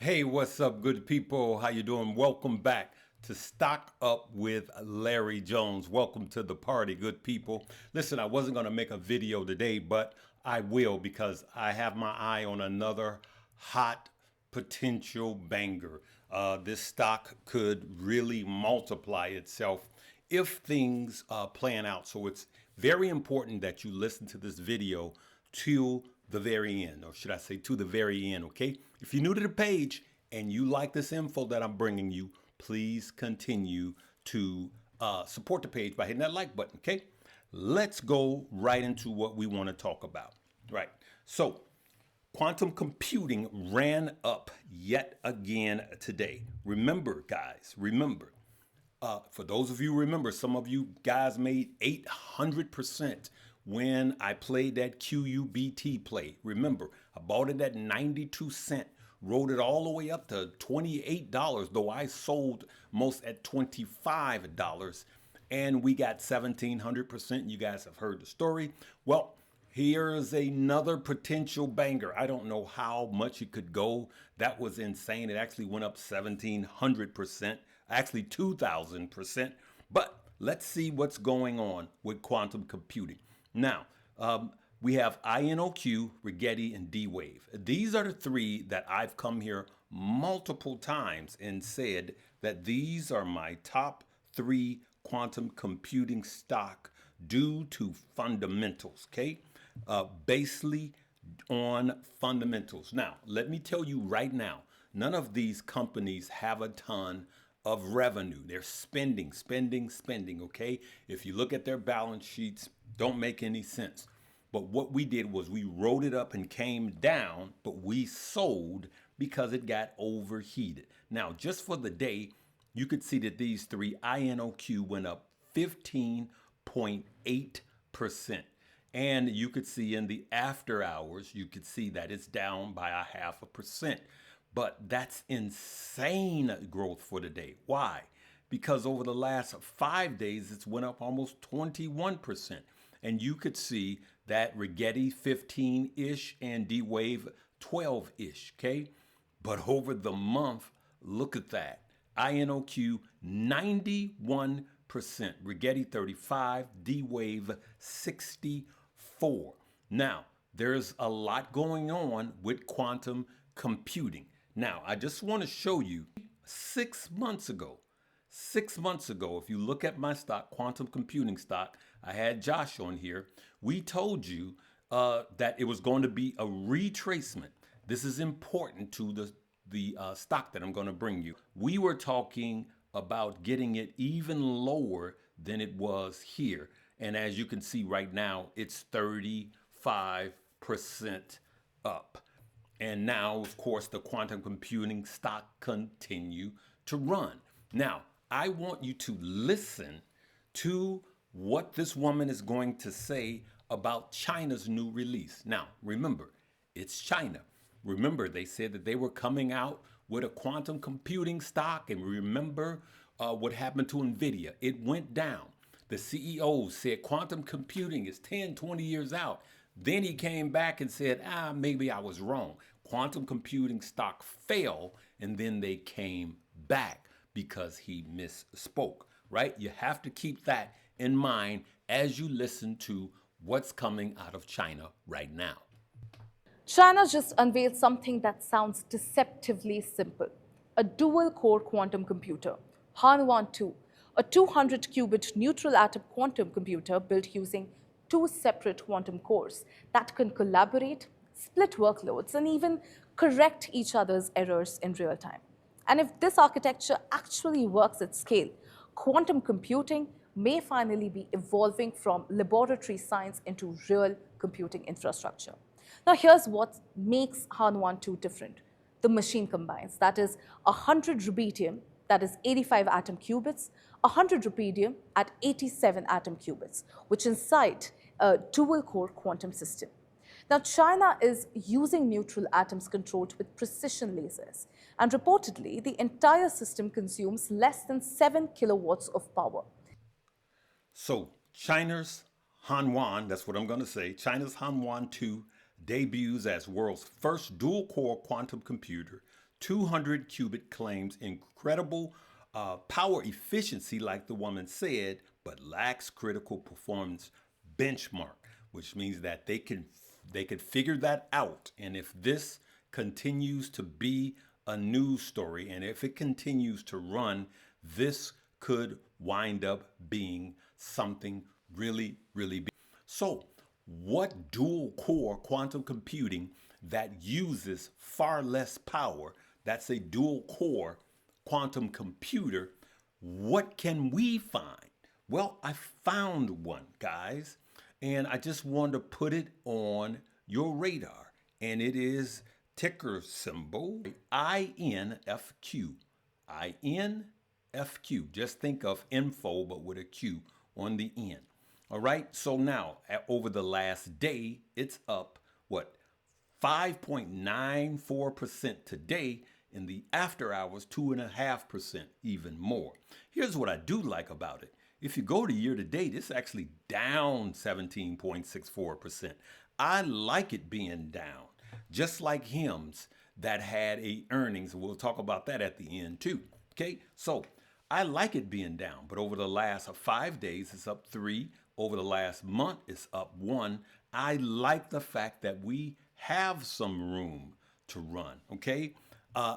Hey, what's up, good people? How you doing? Welcome back to Stock Up with Larry Jones. Welcome to the party, good people. Listen, I wasn't going to make a video today, but I will because I have my eye on another hot potential banger. This stock could really multiply itself if things plan out. So it's very important that you listen to this video till the very end, or should I say to the very end, okay? If you're new to the page and you like this info that I'm bringing you, please continue to support the page by hitting that like button, okay? Let's go right into what we want to talk about, right? So, quantum computing ran up yet again today. Remember, guys, remember, for those of you who remember, some of you guys made 800% when I played that QUBT play. Remember, I bought it at 92 cents, rode it all the way up to $28, though I sold most at $25, and we got 1,700%. You guys have heard the story. Well, here's another potential banger. I don't know how much it could go. That was insane. It actually went up 1,700%, actually 2,000%. But let's see what's going on with quantum computing. Now, we have INOQ, Rigetti, and D-Wave. These are the three that I've come here multiple times and said that these are my top three quantum computing stock due to fundamentals, okay? Basically on fundamentals. Now, let me tell you right now, none of these companies have a ton of revenue. They're spending, okay? If you look at their balance sheets, don't make any sense. But what we did was we rode it up and came down, but we sold because it got overheated. Now, just for the day, you could see that these three, INOQ went up 15.8%. And you could see in the after hours, you could see that it's down by 0.5%. But that's insane growth for the day. Why? Because over the last 5 days, it's went up almost 21%. And you could see that Rigetti 15-ish and D-Wave 12-ish, okay? But over the month, look at that. INOQ 91%, Rigetti 35, D-Wave 64. Now, there's a lot going on with quantum computing. Now, I just want to show you 6 months ago, if you look at my stock, quantum computing stock, I had Josh on here. We told you that it was going to be a retracement. This is important to the stock that I'm going to bring you. We were talking about getting it even lower than it was here. And as you can see right now, it's 35% up. And now, of course, the quantum computing stock continue to run. Now, I want you to listen to what this woman is going to say about China's new release. Now, remember, it's China. Remember, they said that they were coming out with a quantum computing stock. And remember what happened to NVIDIA. It went down. The CEO said quantum computing is 10, 20 years out. Then he came back and said, maybe I was wrong. Quantum computing stock fell, and then they came back because he misspoke, right? You have to keep that in mind as you listen to what's coming out of China right now. China just unveiled something that sounds deceptively simple. A dual-core quantum computer, IONQ, a 200-qubit neutral atom quantum computer built using two separate quantum cores that can collaborate, split workloads, and even correct each other's errors in real time. And if this architecture actually works at scale, quantum computing may finally be evolving from laboratory science into real computing infrastructure. Now, here's what makes IONQ different. The machine combines, that is 100 rubidium, that is 85 atom qubits, 100 rubidium at 87 atom qubits, which incite a dual-core quantum system. Now, China is using neutral atoms controlled with precision lasers, and reportedly, the entire system consumes less than 7 kilowatts of power. So, China's Hanwhan, that's what I'm going to say, China's Hanwhan 2 debuts as world's first dual-core quantum computer 200 qubit claims incredible power efficiency, like the woman said, but lacks critical performance benchmark, which means that they could figure that out. And if this continues to be a news story, and if it continues to run, this could wind up being something really, really big. So, what dual core quantum computing that uses far less power, that's a dual core quantum computer, what can we find? Well, I found one, guys, and I just wanted to put it on your radar, and it is ticker symbol INFQ. INFQ. Just think of info, but with a Q on the end. All right. So now, over the last day, it's up, what, 5.94% today. In the after hours, 2.5%, even more. Here's what I do like about it. If you go to year to date, it's actually down 17.64%. I like it being down, just like HIMS that had a earnings. We'll talk about that at the end too. Okay, so I like it being down, but over the last 5 days, it's up 3. Over the last month, it's up 1. I like the fact that we have some room to run. Okay.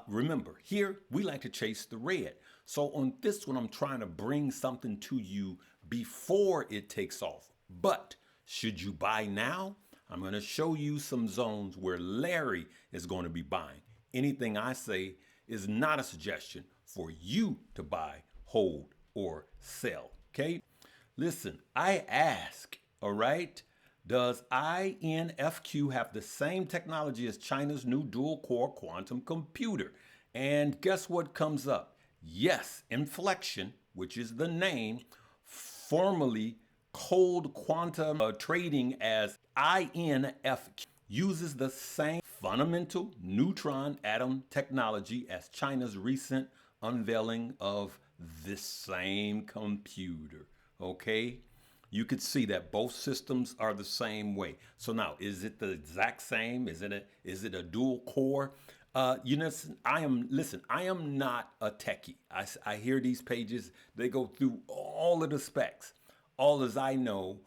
Remember, here we like to chase the red. So on this one, I'm trying to bring something to you before it takes off. But should you buy now? I'm going to show you some zones where Larry is going to be buying. Anything I say is not a suggestion for you to buy, hold, or sell. Okay? Listen, I ask, all right? Does INFQ have the same technology as China's new dual-core quantum computer? And guess what comes up? Yes, inflection, which is the name, formerly cold quantum trading as INFQ, uses the same fundamental neutron atom technology as China's recent unveiling of this same computer. Okay? You could see that both systems are the same way. So now, is it the exact same? Is it a dual core? I am not a techie. I hear these pages, they go through all of the specs. All I know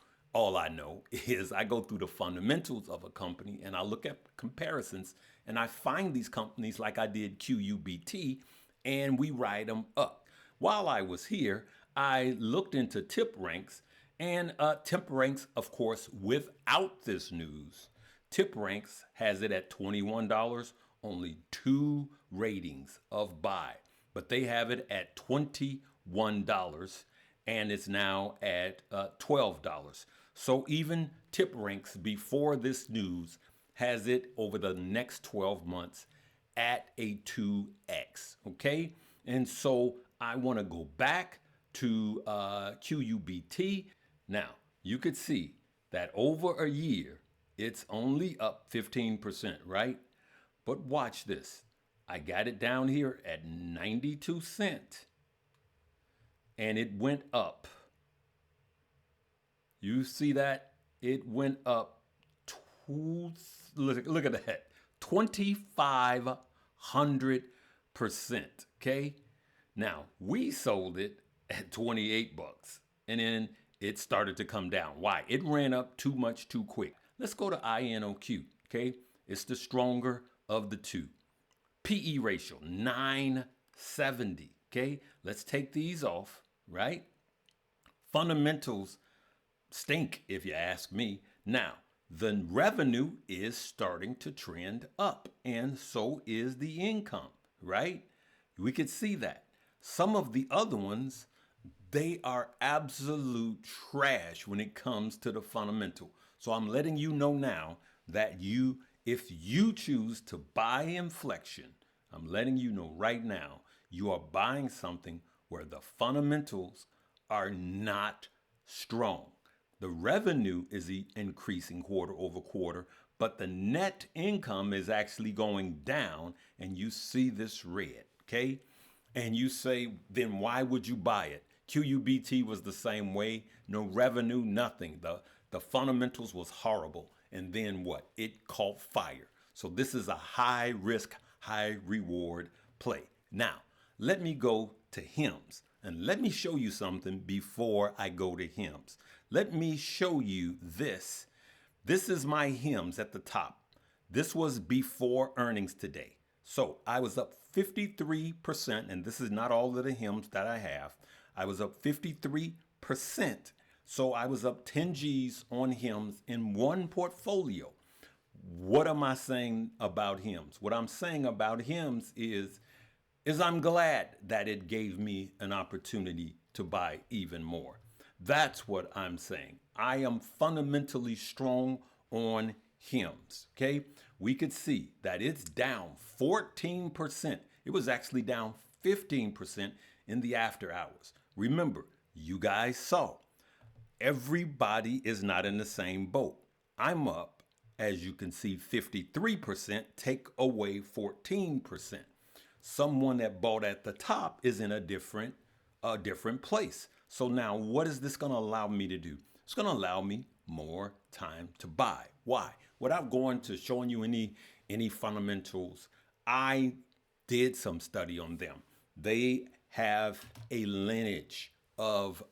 is I go through the fundamentals of a company and I look at comparisons and I find these companies like I did QUBT and we ride them up. While I was here, I looked into tip ranks. And Tip Ranks, of course, without this news, Tip Ranks has it at $21, only 2 ratings of buy. But they have it at $21, and it's now at $12. So even Tip Ranks, before this news, has it over the next 12 months at a 2x, okay? And so I want to go back to QUBT. Now, you could see that over a year, it's only up 15%, right? But watch this. I got it down here at 92 cents, and it went up. You see that? It went up, look at that, 2,500%, okay? Now, we sold it at 28 bucks, and then it started to come down. Why? It ran up too much too quick. Let's go to INOQ, okay? It's the stronger of the two. PE ratio, 970, okay? Let's take these off, right? Fundamentals stink, if you ask me. Now, the revenue is starting to trend up, and so is the income, right? We could see that. Some of the other ones, they are absolute trash when it comes to the fundamental. So I'm letting you know now that if you choose to buy inflection, I'm letting you know right now, you are buying something where the fundamentals are not strong. The revenue is increasing quarter over quarter, but the net income is actually going down, and you see this red, okay? And you say, then why would you buy it? QUBT was the same way. No revenue, nothing. The fundamentals was horrible. And then what? It caught fire. So this is a high risk, high reward play. Now, let me go to HIMS and let me show you something before I go to HIMS. Let me show you this. This is my HIMS at the top. This was before earnings today. So I was up 53%, and this is not all of the HIMS that I have. I was up 53%. So I was up 10 G's on HIMS in one portfolio. What am I saying about HIMS? What I'm saying about HIMS is I'm glad that it gave me an opportunity to buy even more. That's what I'm saying. I am fundamentally strong on HIMS, okay? We could see that it's down 14%. It was actually down 15% in the after hours. Remember, you guys saw, everybody is not in the same boat. I'm up, as you can see, 53%, take away 14%. Someone that bought at the top is in a different place. So now what is this going to allow me to do? It's going to allow me more time to buy. Why? Without going to showing you any fundamentals, I did some study on them. They have a lineage of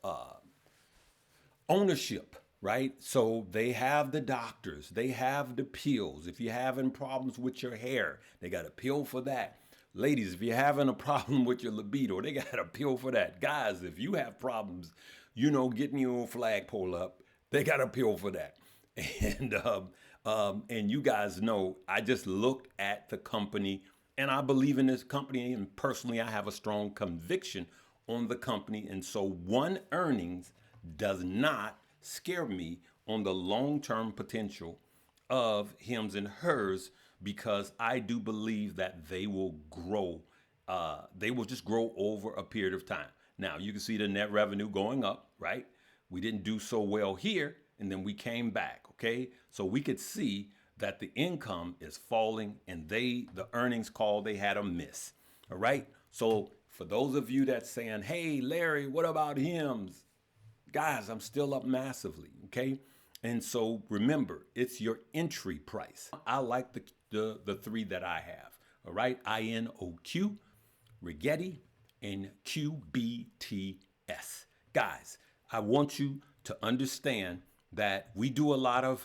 ownership, right? So they have the doctors, they have the pills. If you're having problems with your hair, they got a pill for that. Ladies, if you're having a problem with your libido, they got a pill for that. Guys, if you have problems, getting your flagpole up, they got a pill for that. And you guys know, I just looked at the company and I believe in this company. And personally, I have a strong conviction on the company. And so one earnings does not scare me on the long-term potential of hims and hers, because I do believe that they will grow. They will just grow over a period of time. Now, you can see the net revenue going up, right? We didn't do so well here, and then we came back, okay? So we could see that the income is falling, and the earnings call, they had a miss, all right? So for those of you that's saying, hey, Larry, what about hims? Guys, I'm still up massively, okay? And so remember, it's your entry price. I like the three that I have, all right? INOQ, Rigetti, and QBTS. Guys, I want you to understand that we do a lot of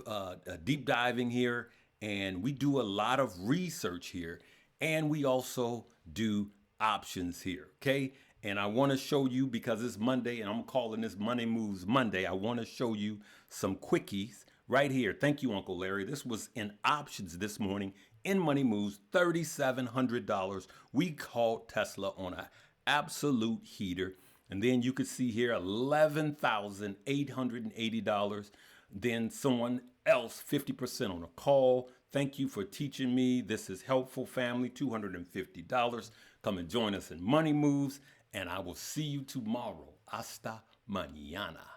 deep diving here, and we do a lot of research here, and we also do options here, okay? And I want to show you, because it's Monday and I'm calling this Money Moves Monday, I want to show you some quickies right here. Thank you, Uncle Larry. This was in options this morning in Money Moves, $3,700. We called Tesla on an absolute heater. And then you could see here $11,880. Then someone else, 50% on a call. Thank you for teaching me. This is helpful, family, $250. Come and join us in Money Moves. And I will see you tomorrow. Hasta mañana.